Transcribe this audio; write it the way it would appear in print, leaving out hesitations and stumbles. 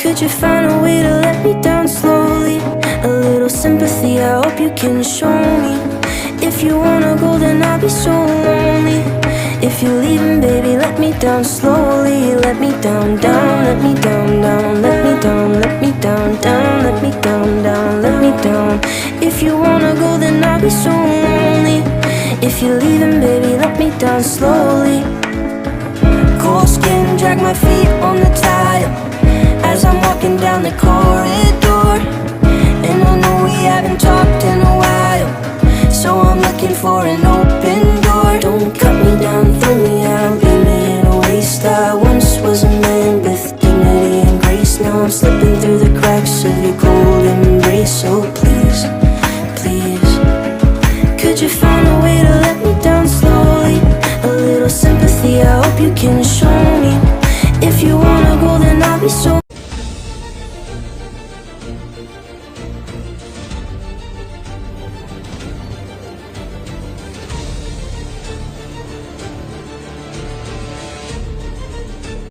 Could you find a way to let me down slowly? A little sympathy, I hope you can show me. If you wanna go, then I'll be so lonely. If you're leaving, baby, let me down slowly. Let me down, down, let me down, down. Let me down, let me down, down. Let me down, down, let me down. If you wanna go, then I'll be so lonely. If you're leaving, baby, let me down slowly. Cold skin, drag my feet on the tile as I'm walking down the corridor. And I know we haven't talked in a while, so I'm looking for an open door. Don't cut me down, throw me out, leave me in a waste. I once was a man with dignity and grace. Now I'm slipping through the cracks of your cold embrace. So please, please, could you find a way to let me down slowly? A little sympathy, I hope you can show me. If you wanna go, then I'll be so